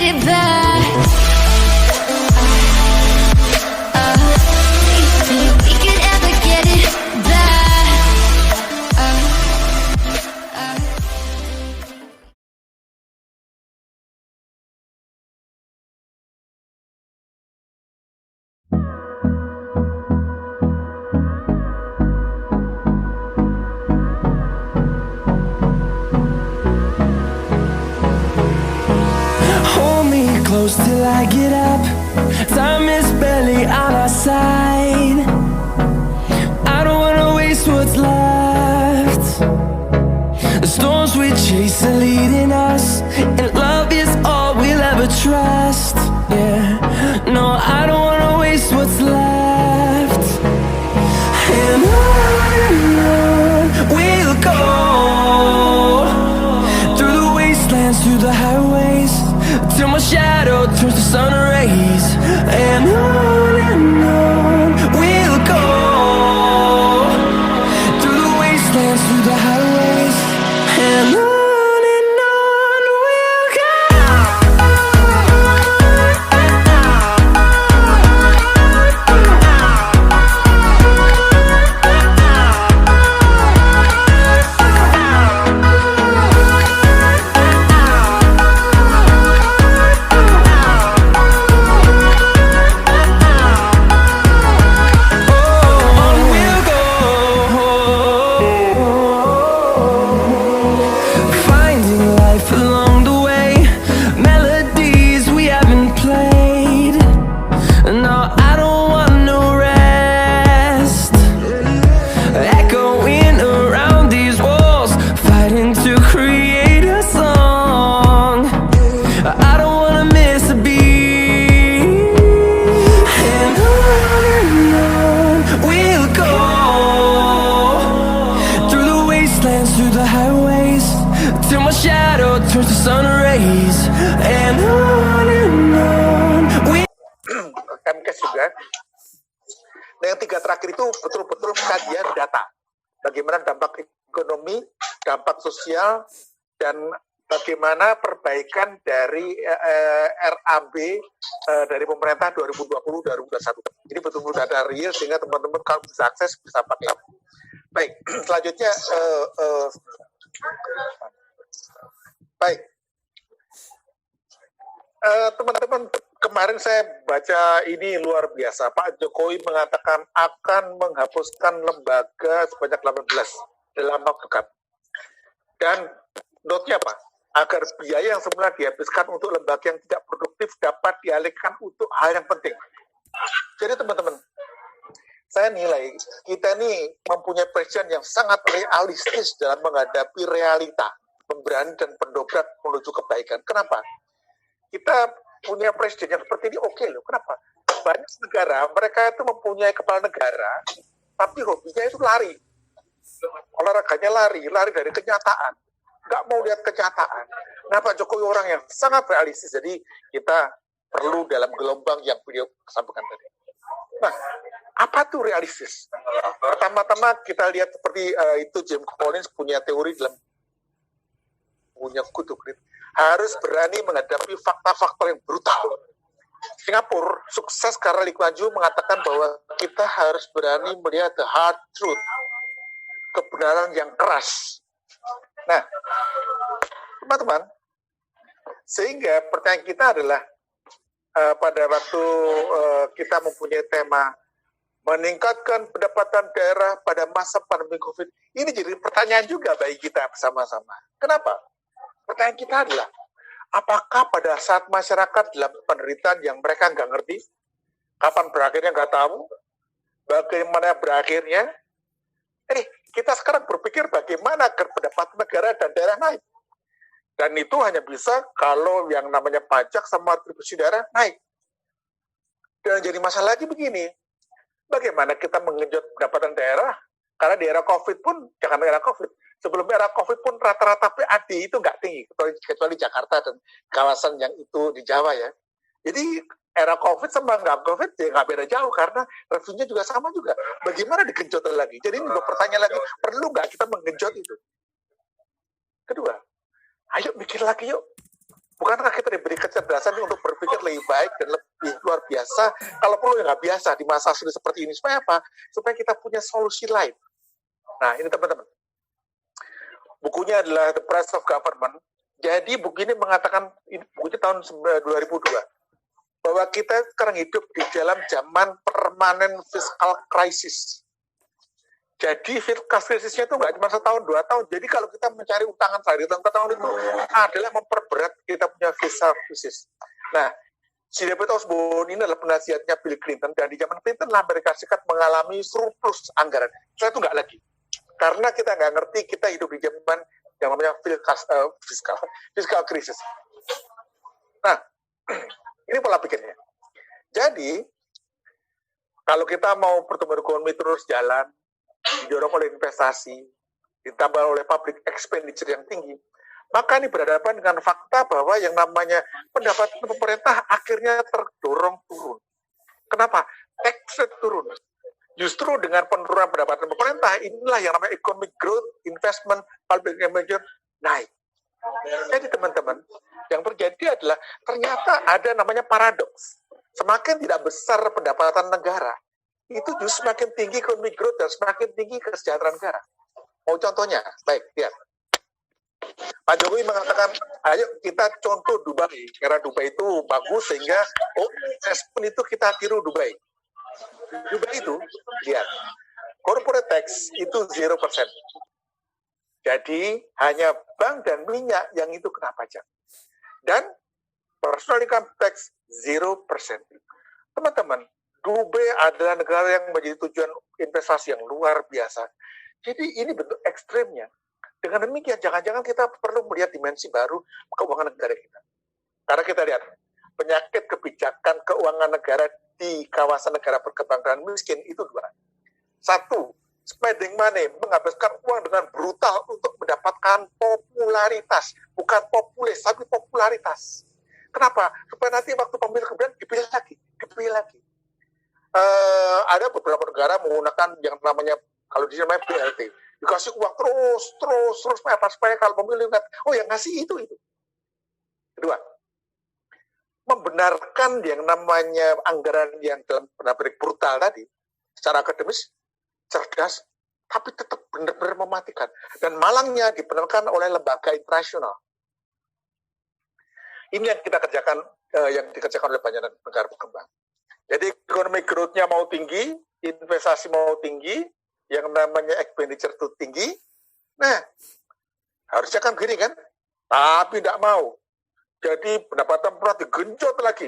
get it back. If we could ever get it back. Hold me close till I get up. Time is barely on our side. I don't wanna waste what's left. The storms we chase are leading us, and love is all we'll ever trust. Yeah, no, I don't wanna waste what's left. And on we'll go, through the wastelands, through the highways, till my shadow turns to sun rays. And on we'll go, through the wastelands, through the highways, and on we'll go. On we'll go, finding life along the way, melodies we haven't played. No, I don't want no rest, echoing around these walls, fighting to create a song. I don't wanna miss a beat. And on we'll go, through the wastelands, through the highways, till my shadow turns to sun rays. And on we. Kemkes juga. Nah, yang 3 terakhir itu betul-betul kajian data. Bagaimana dampak ekonomi, dampak sosial, dan bagaimana perbaikan dari RAB dari pemerintah 2020-2021. Ini betul-betul data real sehingga teman-teman kalau bisa akses bisa pakai. Baik, selanjutnya baik. Teman-teman, kemarin saya baca ini luar biasa. Pak Jokowi mengatakan akan menghapuskan lembaga sebanyak 18 dalam waktu dekat. Dan notnya apa? Agar biaya yang semula dihabiskan untuk lembaga yang tidak produktif dapat dialihkan untuk hal yang penting. Jadi teman-teman, saya nilai kita ini mempunyai presiden yang sangat realistis dalam menghadapi realita, pemberani dan pendobrak menuju kebaikan. Kenapa? Kita punya presiden yang seperti ini oke loh. Kenapa? Banyak negara, mereka itu mempunyai kepala negara, tapi hobinya itu lari. Olahraganya lari dari kenyataan. Nggak mau lihat kenyataan. Nah, Pak Jokowi orang yang sangat realistis, jadi kita perlu dalam gelombang yang beliau sampaikan tadi. Nah, apa tuh realistis? Pertama-tama kita lihat seperti itu James Collins punya teori dalam punya kutu grit. Harus berani menghadapi fakta-fakta yang brutal. Singapura sukses karena Lee Kuan Yew mengatakan bahwa kita harus berani melihat the hard truth, kebenaran yang keras. Nah, teman-teman, sehingga pertanyaan kita adalah pada waktu kita mempunyai tema meningkatkan pendapatan daerah pada masa pandemi COVID, ini jadi pertanyaan juga bagi kita bersama-sama. Kenapa? Pertanyaan kita adalah, apakah pada saat masyarakat dalam penderitaan yang mereka nggak ngerti, kapan berakhirnya nggak tahu, bagaimana berakhirnya, kita sekarang berpikir bagaimana agar pendapatan negara dan daerah naik. Dan itu hanya bisa kalau yang namanya pajak sama atribusi daerah naik. Dan jadi masalah lagi begini, bagaimana kita menggenjot pendapatan daerah, karena di era COVID pun, jangan era COVID, sebelum era COVID pun rata-rata PAD itu nggak tinggi, kecuali Jakarta dan kawasan yang itu di Jawa ya. Jadi era COVID sama nggak COVID ya nggak beda jauh, karena revenue juga sama juga. Bagaimana digenjot lagi? Jadi ini pertanyaan lagi, perlu nggak kita menggenjot itu? Kedua, ayo mikir lagi yuk. Bukankah kita diberi kecerdasan untuk berpikir lebih baik dan lebih luar biasa, kalau perlu yang nggak biasa di masa sulit seperti ini. Supaya apa? Supaya kita punya solusi lain. Nah, ini teman-teman. Bukunya adalah The Price of Government. Jadi buku ini mengatakan, bukunya tahun 2002, bahwa kita sekarang hidup di dalam zaman permanen fiscal crisis. Jadi fiscal crisisnya itu nggak cuma setahun, 2 tahun. Jadi kalau kita mencari utangan dari tahun ke tahun itu adalah memperberat kita punya fiscal crisis. Nah, si David Osborne ini adalah penasihatnya Bill Clinton, dan di zaman Clinton Amerika Serikat mengalami surplus anggaran. Saya itu nggak lagi. Karena kita nggak ngerti, kita hidup di zaman yang namanya fiscal crisis. Nah, ini pola pikirnya. Jadi, kalau kita mau pertumbuhan ekonomi terus jalan, didorong oleh investasi, ditambah oleh public expenditure yang tinggi, maka ini berhadapan dengan fakta bahwa yang namanya pendapatan pemerintah akhirnya terdorong turun. Kenapa? Tax rate turun. Justru dengan penurunan pendapatan pemerintah, inilah yang namanya economic growth, investment, public expenditure naik. Jadi teman-teman, yang terjadi adalah ternyata ada namanya paradoks. Semakin tidak besar pendapatan negara, itu justru semakin tinggi economic growth dan semakin tinggi kesejahteraan negara. Mau contohnya? Baik, lihat. Pak Jokowi mengatakan, ayo kita contoh Dubai. Karena Dubai itu bagus sehingga, investment itu kita tiru Dubai. Dubai itu, lihat, corporate tax itu 0%. Jadi, hanya bank dan minyak yang itu kena pajak. Dan personal income tax 0%. Teman-teman, Dubai adalah negara yang menjadi tujuan investasi yang luar biasa. Jadi, ini bentuk ekstrimnya. Dengan demikian, jangan-jangan kita perlu melihat dimensi baru keuangan negara kita. Karena kita lihat, penyakit kebijakan keuangan negara di kawasan negara berkembang dan miskin itu 2. 1, spending money, menghabiskan uang dengan brutal untuk mendapatkan popularitas. Bukan populis, tapi popularitas. Kenapa? Supaya nanti waktu pemilu kemudian dipilih lagi. Ada beberapa negara menggunakan yang namanya, kalau di namanya BLT. Dikasih uang terus, supaya kalau pemilu ingat, yang ngasih itu. Kedua, membenarkan yang namanya anggaran yang dalam benar-benar brutal tadi, secara akademis, cerdas, tapi tetap benar-benar mematikan. Dan malangnya dibenarkan oleh lembaga internasional. Ini yang kita kerjakan, yang dikerjakan oleh banyak negara berkembang. Jadi ekonomi growth-nya mau tinggi, investasi mau tinggi, yang namanya expenditure itu tinggi. Nah, harusnya kan gini kan, tapi tidak mau. Jadi pendapatan pernah digenjot lagi.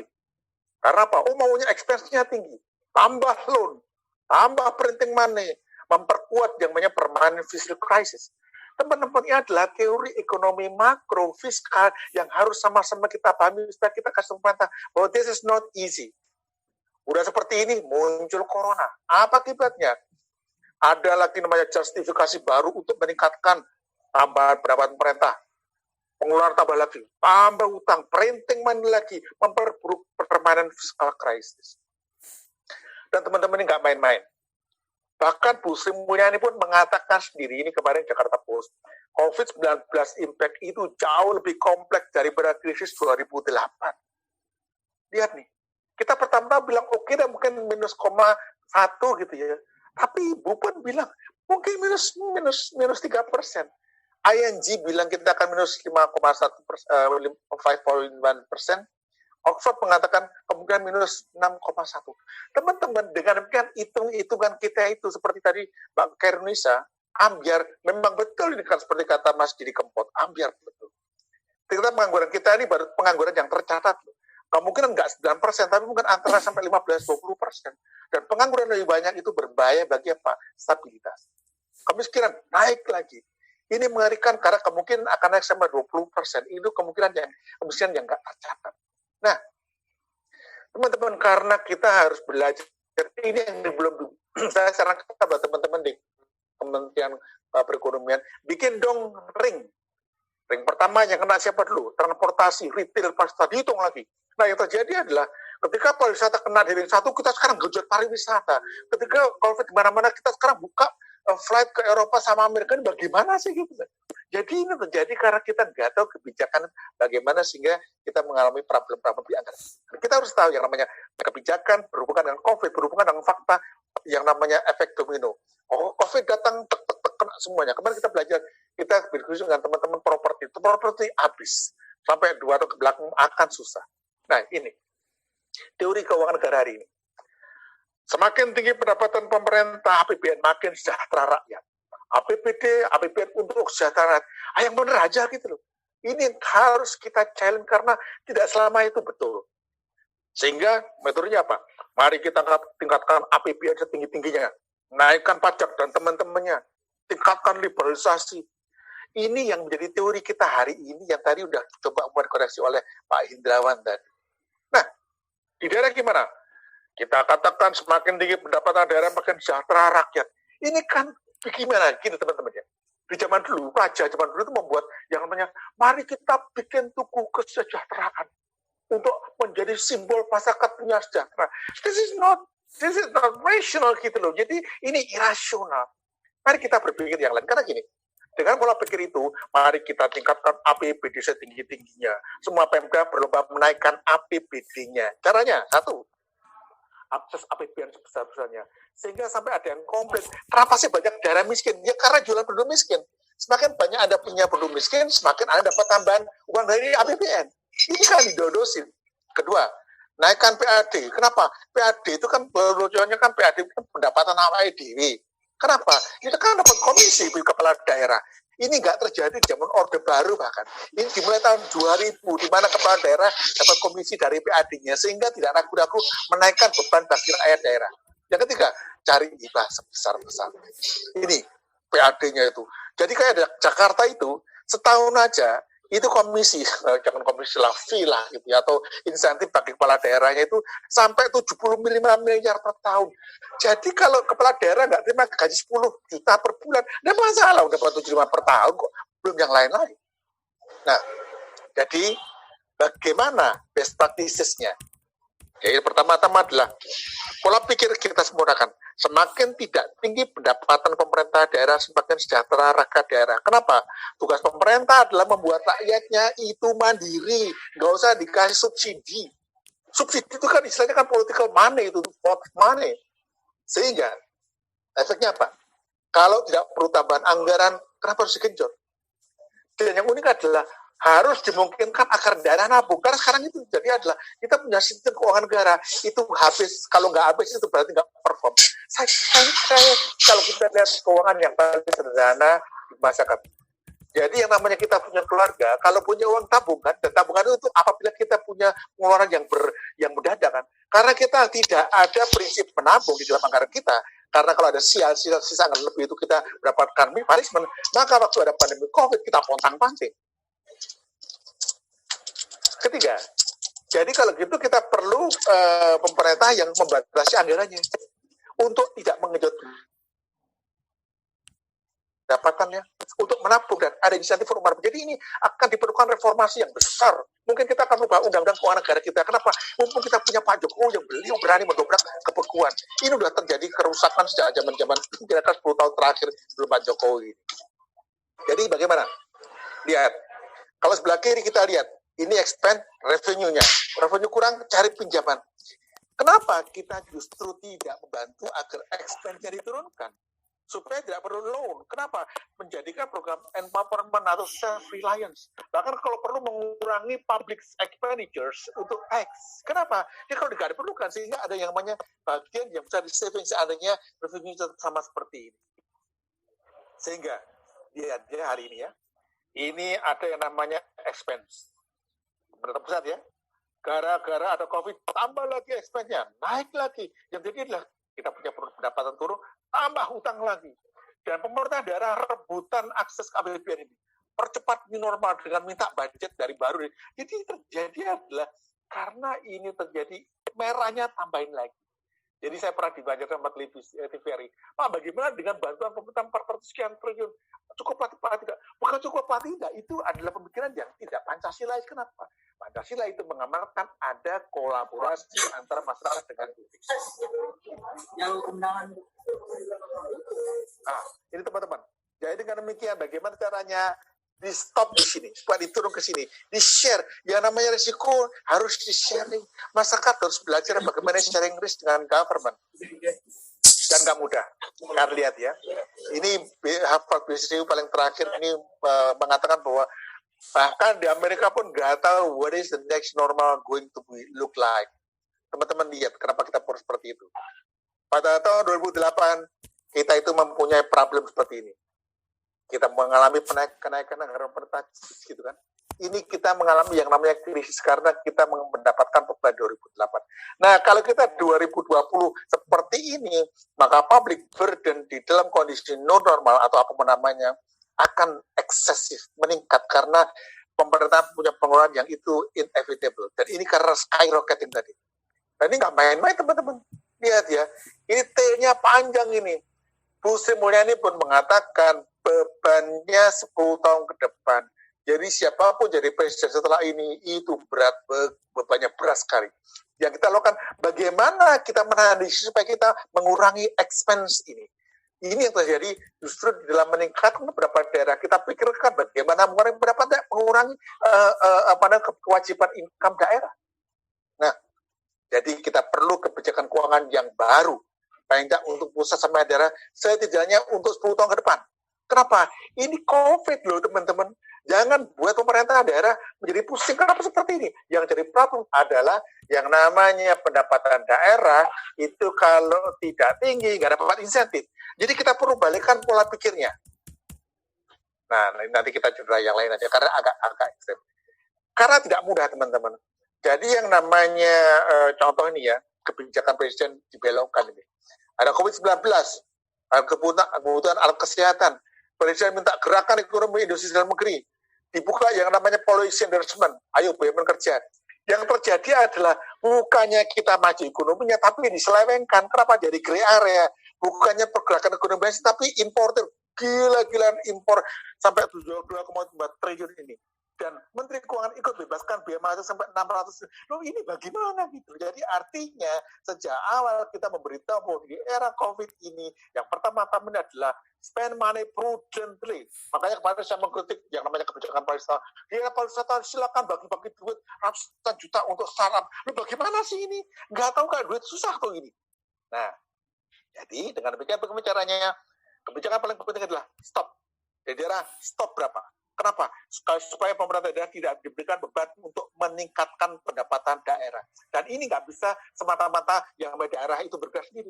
Karena apa? Maunya expense-nya tinggi. Tambah loan, tambah printing money, memperkuat yang namanya permanent fiscal crisis. Teman-teman, ini adalah teori ekonomi makro fiskal yang harus sama-sama kita pahami supaya kita kasih pemerintah bahwa this is not easy. Udah seperti ini, muncul corona. Apa akibatnya? Ada lagi namanya justifikasi baru untuk meningkatkan tambahan pendapatan pemerintah. Pengeluaran tambah lagi, tambah utang, printing money lagi, memperburuk permanen fiscal crisis. Dan teman-teman ini nggak main-main. Bahkan Bu Sri Mulyani pun mengatakan sendiri, ini kemarin Jakarta Post, COVID-19 impact itu jauh lebih kompleks daripada krisis 2008. Lihat nih, kita pertama bilang oke, dan mungkin minus 0,1 gitu ya. Tapi Ibu pun bilang, mungkin minus 3%. ING bilang kita akan minus 5,1%. Oxford mengatakan kemungkinan minus 6,1. Teman-teman, dengan demikian hitung-hitungan kita itu seperti tadi Mbak Kernisa, ambiar, memang betul ini kan seperti kata Mas Didi Kempot, ambiar betul. Kita pengangguran kita ini baru pengangguran yang tercatat. Kemungkinan nggak 9%, tapi mungkin antara sampai 15-20%. Dan pengangguran lebih banyak itu berbahaya bagi apa? Stabilitas. Kemiskinan naik lagi. Ini mengerikan karena kemungkinan akan naik sampai 20%. Itu kemungkinan kemiskinan yang nggak tercatat. Nah, teman-teman, karena kita harus belajar, ini yang belum, saya sarankan kepada teman-teman di Kementerian Perekonomian, bikin dong ring. Ring pertama yang kena siapa dulu? Transportasi, retail, pasta, dihitung lagi. Nah, yang terjadi adalah ketika pariwisata kena di ring 1, kita sekarang genjot pariwisata. Ketika COVID di mana-mana, kita sekarang buka flight ke Eropa sama Amerika ini bagaimana sih gitu. Jadi ini terjadi karena kita nggak tahu kebijakan bagaimana sehingga kita mengalami problem-problem di anggaran. Kita harus tahu yang namanya kebijakan berhubungan dengan COVID, berhubungan dengan fakta yang namanya efek domino. COVID datang kena semuanya. Kemarin kita belajar, kita berdiskusi dengan teman-teman properti habis sampai 2 tahun ke belakang akan susah. Nah ini teori keuangan negara hari ini. Semakin tinggi pendapatan pemerintah, APBN makin sejahtera rakyat. APBN untuk kesejahteraan. Yang benar aja gitu loh. Ini harus kita challenge karena tidak selama itu betul. Sehingga metodenya apa? Mari kita tingkatkan APBN setinggi-tingginya. Naikkan pajak dan teman-temannya. Tingkatkan liberalisasi. Ini yang menjadi teori kita hari ini yang tadi udah coba buat koreksi oleh Pak Hindrawan tadi. Nah, di daerah gimana? Kita katakan semakin tinggi pendapatan daerah makin sejahtera rakyat. Ini kan gimana gitu teman-teman ya. Di zaman dulu, raja zaman dulu itu membuat yang namanya, mari kita bikin tugu kesejahteraan untuk menjadi simbol masyarakat punya sejahtera. This is not rational gitu loh. Jadi ini irasional. Mari kita berpikir yang lain. Karena gini, dengan pola pikir itu, mari kita tingkatkan APBD setinggi-tingginya. Semua Pemda berlomba menaikkan APBD-nya. Caranya, satu, akses APBN sebesar-besarnya. Sehingga sampai ada yang komplain, kenapa sih banyak daerah miskin? Ya karena jualan penduduk miskin. Semakin banyak Anda punya penduduk miskin, semakin Anda dapat tambahan uang dari APBN. Ini kan didodosin. Kedua, naikkan PAD. Kenapa? PAD itu kan berlucuannya kan PAD itu kan pendapatan AEDW. Kenapa? Itu kan dapat komisi kepala daerah. Ini nggak terjadi di zaman Orde Baru bahkan. Ini dimulai tahun 2000, di mana kepala daerah dapat komisi dari PAD-nya, sehingga tidak ragu-ragu menaikkan beban bagi rakyat daerah. Yang ketiga, cari hibah sebesar-besarnya. Ini PAD-nya itu. Jadi kayak Jakarta itu, setahun aja, itu komisi, jangan komisi lah, fee lah, gitu ya, atau insentif bagi kepala daerahnya itu sampai 75 miliar per tahun. Jadi kalau kepala daerah nggak terima gaji 10 juta per bulan, ada masalah, udah 75 per tahun kok, belum yang lain-lain. Nah, jadi bagaimana best practices-nya? Ya, pertama-tama adalah pola pikir kita sempurnakan. Semakin tidak tinggi pendapatan pemerintah daerah, semakin sejahtera rakyat daerah. Kenapa? Tugas pemerintah adalah membuat rakyatnya itu mandiri, nggak usah dikasih subsidi. Subsidi itu kan istilahnya kan political money, itu vote money. Sehingga efeknya apa? Kalau tidak perlu tambahan anggaran, kenapa harus digenjot? Dan yang unik adalah harus dimungkinkan agar daerah nabung. Karena sekarang itu jadi adalah kita punya sistem keuangan negara itu habis, kalau nggak habis itu berarti nggak perform. Saya kalau kita lihat keuangan yang paling sederhana di masyarakat. Jadi yang namanya kita punya keluarga, kalau punya uang tabungan, dan tabungan itu apabila kita punya pengeluaran yang mendadak kan. Karena kita tidak ada prinsip menabung di dalam anggaran kita. Karena kalau ada sisa anggaran lebih itu kita mendapatkan punishment, maka waktu ada pandemi COVID kita pontang-panting. Ketiga, jadi kalau gitu kita perlu pemerintah yang membatasi anggarannya untuk tidak mengejut dapatannya untuk menabung dan ada insentif rumah. Jadi ini akan diperlukan reformasi yang besar. Mungkin kita akan ubah undang-undang keuangan negara kita. Kenapa? Mumpung kita punya Pak Jokowi yang beliau berani mendobrak kebekuan. Ini sudah terjadi kerusakan sejak zaman-zaman kira-kira 10 tahun terakhir sebelum Pak Jokowi. Jadi bagaimana? Lihat, kalau sebelah kiri kita lihat, ini expand revenue-nya. Revenue kurang, cari pinjaman. Kenapa kita justru tidak membantu agar expense-nya diturunkan? Supaya tidak perlu loan. Kenapa? Menjadikan program empowerment atau self-reliance. Bahkan kalau perlu mengurangi public expenditures untuk X. Kenapa? Dia kalau tidak diperlukan, sehingga ada yang namanya bagian yang bisa di-saving seandainya revenue sama seperti ini. Sehingga, lihat ya hari ini ya, ini ada yang namanya expense. Pemerintah pusat ya, gara-gara ada COVID, tambah lagi expense-nya, naik lagi. Yang jadi adalah kita punya pendapatan turun, tambah hutang lagi. Dan pemerintah daerah rebutan akses ke APBN ini. Percepat new normal dengan minta budget dari baru. Jadi terjadi adalah karena ini terjadi, merahnya tambahin lagi. Jadi saya pernah dibaca sama TVRI, Pak, bagaimana dengan bantuan pemerintah 400 sekian triliun? Cukup apa tidak? Bukan cukup apa tidak, itu adalah pemikiran yang tidak Pancasilais. Kenapa? Pancasila itu mengamalkan ada kolaborasi antara masyarakat dengan publik. Ini teman-teman. Jadi dengan demikian, bagaimana caranya di stop di sini, supaya diturun ke sini, di share. Yang namanya risiko harus di sharing. Masyarakat harus belajar bagaimana sharing risk dengan government. Dan nggak mudah. Kalian lihat ya. Ini Harvard Business Review paling terakhir ini mengatakan bahwa bahkan di Amerika pun nggak tahu what is the next normal going to be look like. Teman-teman lihat kenapa kita perlu seperti itu. Pada tahun 2008 kita itu mempunyai problem seperti ini. Kita mengalami kenaikan anggaran pertahanan gitu kan. Ini kita mengalami yang namanya krisis karena kita mendapatkan beban 2008. Nah, kalau kita 2020 seperti ini, maka public burden di dalam kondisi non normal atau apapun namanya akan eksesif, meningkat karena pemerintah punya pengeluaran yang itu inevitable. Dan ini karena skyrocketing tadi. Dan ini nggak main-main teman-teman. Lihat ya, ini T-nya panjang ini. Bu Sri Mulyani pun mengatakan bebannya 10 tahun ke depan. Jadi siapapun jadi presiden setelah ini itu berat, bebannya berat sekali. Yang kita lakukan, bagaimana kita menahan diri supaya kita mengurangi expense ini. Ini yang terjadi justru di dalam meningkatkan beberapa daerah. Kita pikirkan bagaimana mengurangi kewajiban income daerah. Nah, jadi kita perlu kebijakan keuangan yang baru. Paling tidak untuk pusat sama daerah, setidaknya untuk 10 tahun ke depan. Kenapa? Ini COVID loh teman-teman. Jangan buat pemerintah daerah menjadi pusing. Kenapa seperti ini? Yang jadi problem adalah yang namanya pendapatan daerah itu kalau tidak tinggi, nggak dapat insentif. Jadi kita perlu balikkan pola pikirnya. Nah, nanti kita cedera yang lain aja, karena agak ekstrem. Karena tidak mudah teman-teman. Jadi yang namanya contoh ini ya, kebijakan presiden dibelokkan ini. Ada COVID-19, ada kebutuhan alat kesehatan. Presiden minta gerakan ekonomi industri dalam negeri. Dibuka yang namanya policy endorsement. Ayo BUMN kerja. Yang terjadi adalah bukannya kita maju ekonominya, tapi diselewengkan. Kenapa jadi gray area? Bukannya pergerakan ekonomi, tapi importer. Gila-gilaan impor sampai 72,4 triliun ini. Dan Menteri Keuangan ikut bebaskan biaya masuk sampai 600. Loh ini bagaimana gitu? Jadi artinya sejak awal kita memberitahu bahwa di era COVID ini yang pertama-tama adalah spend money prudently. Makanya kemarin saya mengkritik yang namanya kebijakan pariwisata. Di era pariwisata silakan bagi-bagi duit ratusan juta untuk startup. Loh bagaimana sih ini? Nggak tahu kan duit susah tuh ini. Nah, jadi dengan demikian bagaimana caranya? Kebijakan paling penting adalah stop. Di daerah stop berapa? Kenapa? Supaya pemerintah daerah tidak diberikan beban untuk meningkatkan pendapatan daerah. Dan ini nggak bisa semata-mata yang daerah itu bergerak sendiri.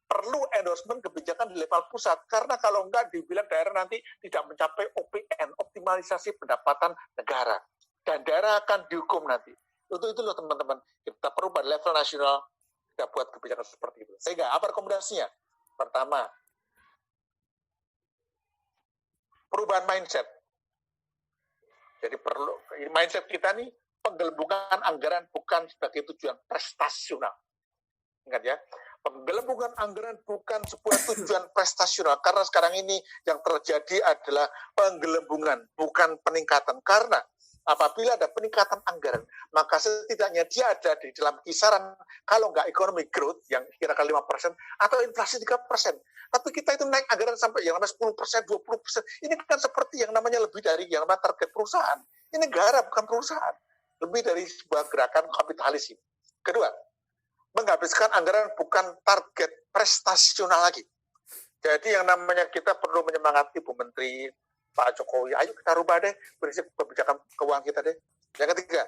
Perlu endorsement kebijakan di level pusat. Karena kalau nggak dibilang daerah nanti tidak mencapai OPN, optimalisasi pendapatan negara. Dan daerah akan dihukum nanti. Untuk itu loh teman-teman, kita perlu pada level nasional, kita buat kebijakan seperti itu. Sehingga apa rekomendasinya? Pertama, perubahan mindset. Jadi perlu mindset kita nih penggelembungan anggaran bukan sebagai tujuan prestasional. Ingat ya, penggelembungan anggaran bukan sebuah tujuan prestasional karena sekarang ini yang terjadi adalah penggelembungan bukan peningkatan. Karena apabila ada peningkatan anggaran, maka setidaknya dia ada di dalam kisaran kalau nggak economic growth yang kira-kira 5% atau inflasi 3%. Tapi kita itu naik anggaran sampai yang namanya 10%, 20%. Ini kan seperti yang namanya lebih dari yang namanya target perusahaan. Ini negara bukan perusahaan. Lebih dari sebuah gerakan kapitalis ini. Kedua, menghabiskan anggaran bukan target prestasional lagi. Jadi yang namanya kita perlu menyemangati Bu Menteri, Pak Jokowi, ayo kita rubah deh prinsip kebijakan keuangan kita deh. Yang ketiga,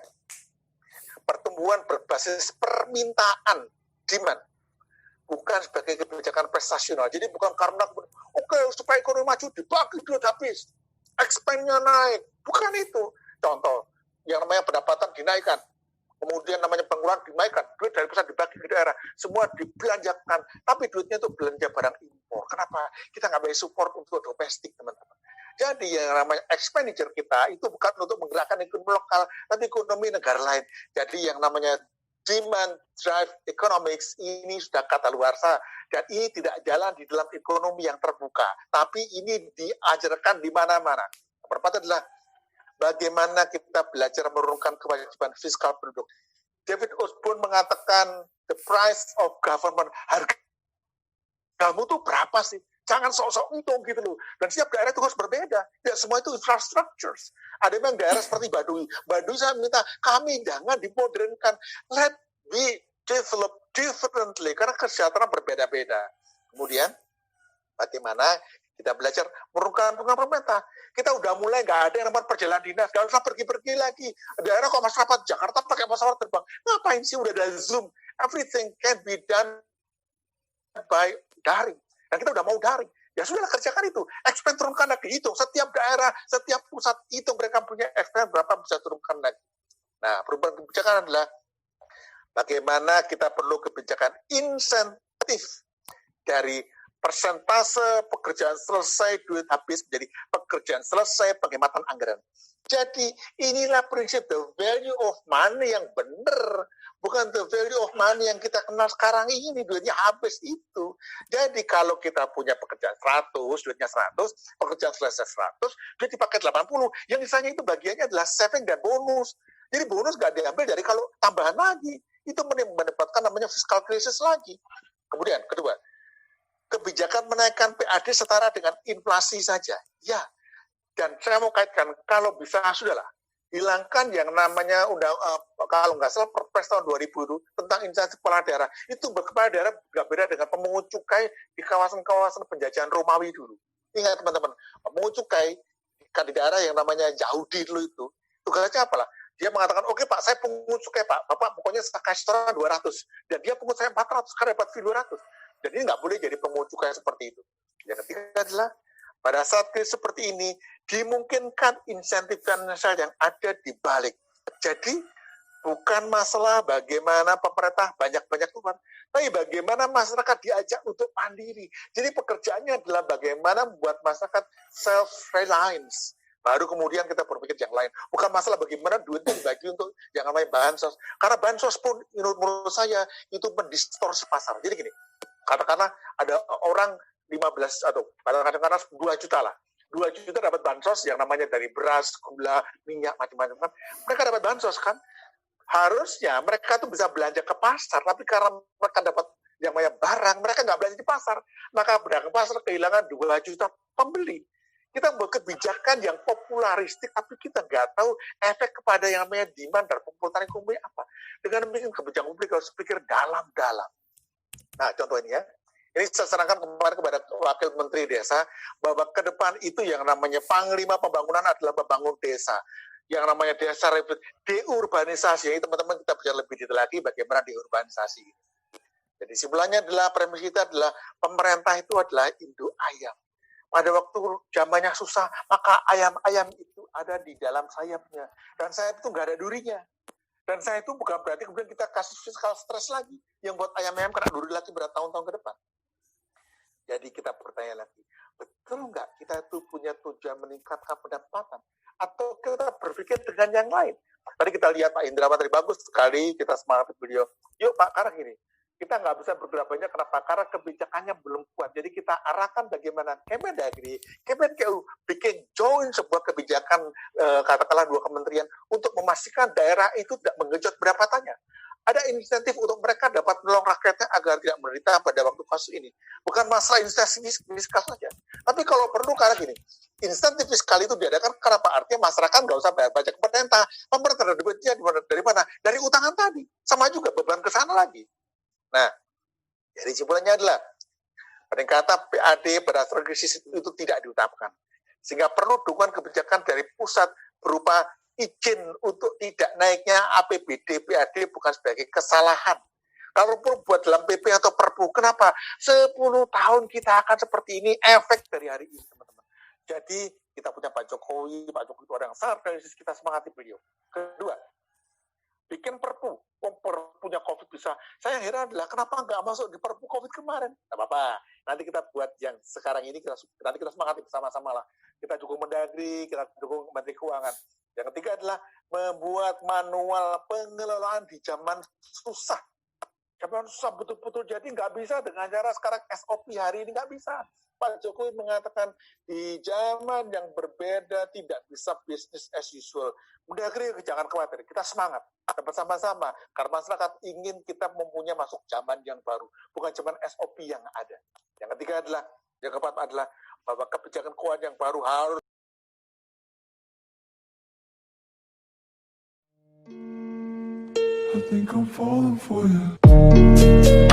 pertumbuhan berbasis permintaan, demand. Bukan sebagai kebijakan prestasional. Jadi bukan karena, oke, supaya ekonomi maju, dibagi duit habis. Expense-nya naik. Bukan itu. Contoh, yang namanya pendapatan dinaikkan. Kemudian namanya pengeluaran dinaikkan. Duit dari pusat dibagi ke daerah. Semua dibelanjakan. Tapi duitnya itu belanja barang impor. Kenapa? Kita nggak boleh support untuk domestik, teman-teman. Jadi yang namanya expenditure kita itu bukan untuk menggerakkan ekonomi lokal, tapi ekonomi negara lain. Jadi yang namanya demand drive economics ini sudah kadaluarsa dan ini tidak jalan di dalam ekonomi yang terbuka, tapi ini diajarkan di mana-mana. Pertama adalah bagaimana kita belajar menurunkan kewajiban fiskal penduduk. David Osborne mengatakan the price of government, harga kamu tuh berapa sih? jangan sok-sok untung gitu loh. Dan setiap daerah itu harus berbeda. Tidak semua itu infrastructures. Ada memang daerah seperti Baduy. Baduy saya minta, kami jangan dimodernkan. Let be develop differently. Karena kesejahteraan berbeda-beda. Kemudian, bagaimana kita belajar menurunkan pemerintah. Kita udah mulai nggak ada yang namanya perjalanan dinas, nggak usah pergi-pergi lagi. Daerah kok masyarakat Jakarta pakai pesawat terbang. Ngapain sih udah ada Zoom? Everything can be done by daring. Dan kita udah mau daring. Ya sudah kerjakan itu. Expense turunkan lagi, hitung. Setiap daerah, setiap pusat hitung mereka punya expense berapa bisa turunkan lagi. Nah, perubahan kebijakan adalah bagaimana kita perlu kebijakan insentif dari persentase pekerjaan selesai, duit habis menjadi pekerjaan selesai, penghematan anggaran. Jadi inilah prinsip the value of money yang benar. Bukan the value of money yang kita kenal sekarang ini, duitnya habis itu. Jadi kalau kita punya pekerjaan 100, duitnya 100, pekerjaan selesai 100, duit dipakai 80, yang sisanya itu bagiannya adalah saving dan bonus. Jadi bonus nggak diambil dari kalau tambahan lagi. Itu mendapatkan namanya fiscal crisis lagi. Kemudian, kedua, kebijakan menaikkan PAD setara dengan inflasi saja. Ya, dan saya mau kaitkan, kalau bisa, sudahlah. Hilangkan yang namanya kalau nggak salah Perpres tahun 2000 itu tentang insentif kepala daerah. Itu kepala daerah nggak beda dengan pemungut cukai di kawasan-kawasan penjajahan Romawi dulu. Ingat teman-teman, pemungut cukai di daerah yang namanya Yahudi dulu itu, tugasnya apalah? Dia mengatakan, oke Pak, saya pungut cukai Pak, Bapak pokoknya saya kasih setoran 200. Dan dia pungut saya 400, karena dapat fee 200. Dan ini nggak boleh jadi pemungut cukai seperti itu. Yang ketiga adalah, pada saat krisis seperti ini, dimungkinkan insentif finansial yang ada di balik. Jadi, bukan masalah bagaimana pemerintah banyak-banyak tuan, tapi bagaimana masyarakat diajak untuk mandiri. Jadi, pekerjaannya adalah bagaimana membuat masyarakat self-reliance. Baru kemudian kita berpikir yang lain. Bukan masalah bagaimana duitnya dibagi untuk yang namanya bansos. Karena bansos pun, menurut saya, itu mendistorsi pasar. Jadi gini, katakanlah ada orang 15 atau kadang-kadang 2 juta lah. 2 juta dapat bansos yang namanya dari beras, gula, minyak, macam-macam kan. Mereka dapat bansos kan. Harusnya mereka tuh bisa belanja ke pasar, tapi karena mereka dapat yang namanya barang, mereka nggak belanja di pasar. Maka pedagang pasar kehilangan 2 juta pembeli. Kita membuat kebijakan yang popularistik, tapi kita nggak tahu efek kepada yang namanya demand dan popularitas ekonomi apa. Dengan bikin kebijakan publik harus pikir dalam-dalam. Nah, contoh ini ya. Ini saya sarankan kemarin kepada Wakil Menteri Desa, bahwa ke depan itu yang namanya Panglima Pembangunan adalah membangun desa. Yang namanya desa deurbanisasi. Jadi teman-teman kita bicara lebih detail lagi bagaimana deurbanisasi. Jadi simpulannya adalah, premis kita adalah pemerintah itu adalah induk ayam. Pada waktu zamannya susah, maka ayam-ayam itu ada di dalam sayapnya. Dan sayap itu nggak ada durinya. Dan saya itu bukan berarti kemudian kita kasih fiskal stres lagi, yang buat ayam-ayam kena duri lagi bertahun-tahun ke depan. Jadi kita bertanya lagi, betul nggak kita itu punya tujuan meningkatkan pendapatan? Atau kita berpikir dengan yang lain? Tadi kita lihat Pak Indrawan tadi bagus sekali, kita semangat beliau. Yuk Pak, karena gini, kita nggak bisa bergerak banyak, kenapa? Karena kebijakannya belum kuat. Jadi kita arahkan bagaimana Kemendagri, Kemenkeu bikin join sebuah kebijakan, katakanlah 2 kementerian, untuk memastikan daerah itu tidak menggenjot pendapatannya. Ada insentif untuk mereka dapat menolong rakyatnya agar tidak menderita pada waktu kasus ini. Bukan masalah insentif fiskal saja. Tapi kalau perlu, karena gini, insentif fiskal itu diadakan karena artinya masyarakat nggak usah bayar pajak ke pemerintah. Pemerintah ada duitnya dari mana? Dari utangan tadi. Sama juga beban ke sana lagi. Nah, jadi simpulannya adalah peningkatan PAD pada saat krisis itu tidak diutamakan. Sehingga perlu dukungan kebijakan dari pusat berupa izin untuk tidak naiknya APBD PAD bukan sebagai kesalahan. Kalau perlu buat dalam PP atau Perpu, kenapa? 10 tahun kita akan seperti ini, efek dari hari ini, teman-teman. Jadi, kita punya Pak Jokowi itu orang yang sangat realistis, kita semangati beliau. Kedua, bikin Perpu. Perpunya COVID bisa. Saya heran adalah kenapa nggak masuk di Perpu COVID kemarin? Nggak apa-apa. Nanti kita buat yang sekarang ini, nanti kita semangati bersama-sama lah. Kita dukung Mendagri, kita dukung Menteri Keuangan. Yang ketiga adalah membuat manual pengelolaan di zaman susah. Zaman susah betul-betul. Jadi nggak bisa dengan cara sekarang SOP hari ini, nggak bisa. Pak Jokowi mengatakan di zaman yang berbeda tidak bisa business as usual. Mendagri, jangan khawatir, kita semangat bersama-sama karena masyarakat ingin kita mempunyai masuk zaman yang baru, bukan zaman SOP yang ada. Yang ketiga adalah Yang keempat adalah bahwa kebijakan keuangan yang baru harus I think I'm falling for you.